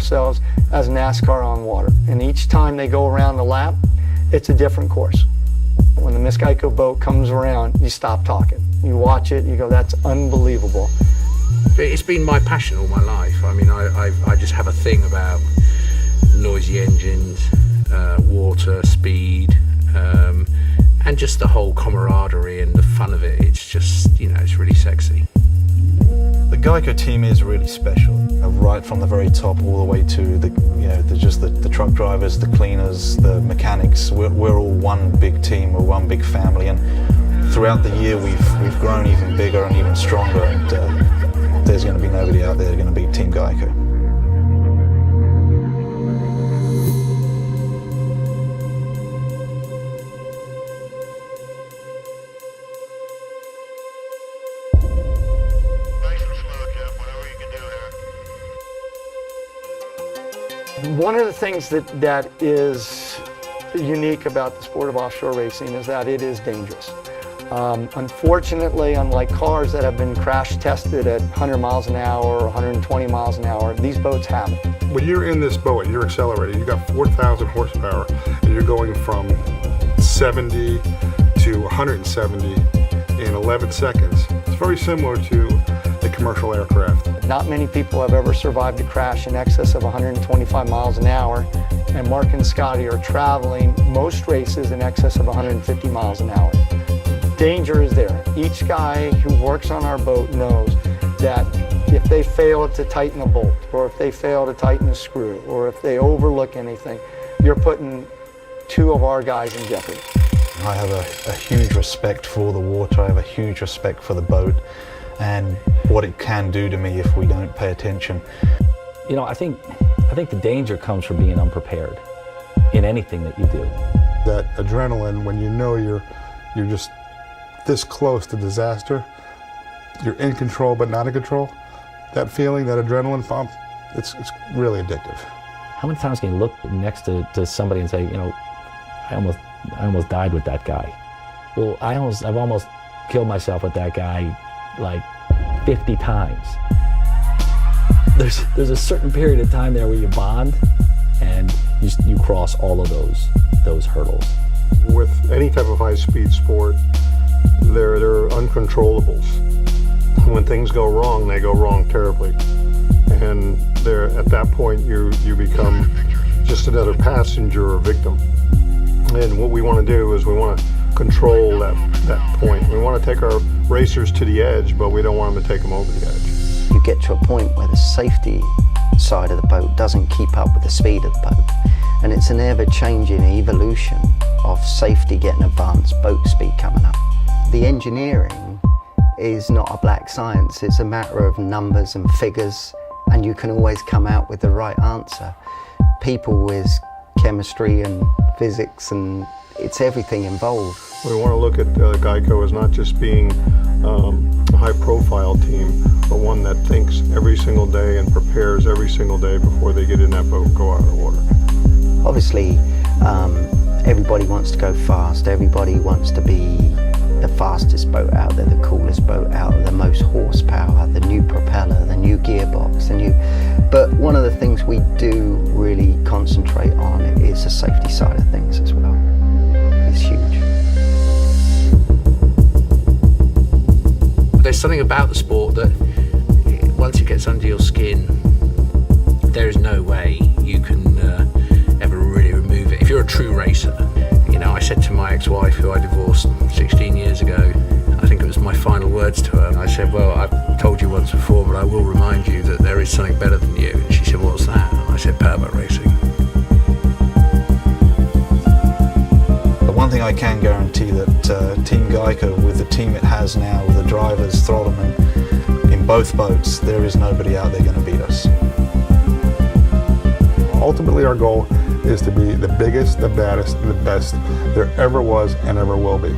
themselves as NASCAR on water. And each time they go around the lap, it's a different course. When the GEICO boat comes around, you stop talking. You watch it, you go, that's unbelievable. It's been my passion all my life. I mean, I just have a thing about noisy engines, water, speed, and just the whole camaraderie and the fun of it. It's just, you know, it's really sexy. The GEICO team is really special, right from the very top all the way to the truck drivers, the cleaners, the mechanics. We're all one big team, we're one big family, and throughout the year we've grown even bigger and even stronger, and there's going to be nobody out there going to beat Team GEICO. One of the things that is unique about the sport of offshore racing is that it is dangerous. Unfortunately, unlike cars that have been crash tested at 100 miles an hour or 120 miles an hour, these boats haven't. When you're in this boat, you're accelerating, you got 4,000 horsepower, and you're going from 70 to 170 in 11 seconds. It's very similar to a commercial aircraft. Not many people have ever survived a crash in excess of 125 miles an hour, and Mark and Scotty are traveling most races in excess of 150 miles an hour. Danger is there. Each guy who works on our boat knows that if they fail to tighten a bolt, or if they fail to tighten a screw, or if they overlook anything, you're putting two of our guys in jeopardy. I have a huge respect for the water, I have a huge respect for the boat, and what it can do to me if we don't pay attention. You know, I think the danger comes from being unprepared in anything that you do. That adrenaline, when you know you're just this close to disaster, you're in control but not in control, that feeling, that adrenaline pump, it's really addictive. How many times can you look next to somebody and say, you know, I almost died with that guy. Well, I've almost killed myself with that guy like 50 times. There's a certain period of time there where you bond and you cross all of those hurdles. With any type of high-speed sport, there are uncontrollables. When things go wrong, they go wrong terribly. And at that point, you become just another passenger or victim. And what we want to do is we want to control that point. We want to take our racers to the edge, but we don't want them to take them over the edge. You get to a point where the safety side of the boat doesn't keep up with the speed of the boat. And it's an ever-changing evolution of safety getting advanced, boat speed coming up. The engineering is not a black science, it's a matter of numbers and figures, and you can always come out with the right answer. People with chemistry and physics, and it's everything involved. We want to look at GEICO as not just being a high-profile team, but one that thinks every single day and prepares every single day before they get in that boat and go out of the water. Obviously, everybody wants to go fast, everybody wants to be the fastest boat out there, the coolest boat out there, the most horsepower, the new propeller, the new gearbox, but one of the things we do really concentrate on is the safety side of things as well. It's huge. There's something about the sport that once it gets under your skin, there is no way you can ever really remove it. If you're a true racer, you know, I said to my ex-wife, who I divorced 16 years ago, I think it was my final words to her, I said, well, I've told you once before, but I will remind you that there is something better than you. And she said, what's that? And I said, powerboat racing. The one thing I can guarantee that Team GEICO, with the team it has now, with the drivers, Throtterman, in both boats, there is nobody out there going to beat us. Ultimately, our goal is to be the biggest, the baddest, and the best there ever was and ever will be.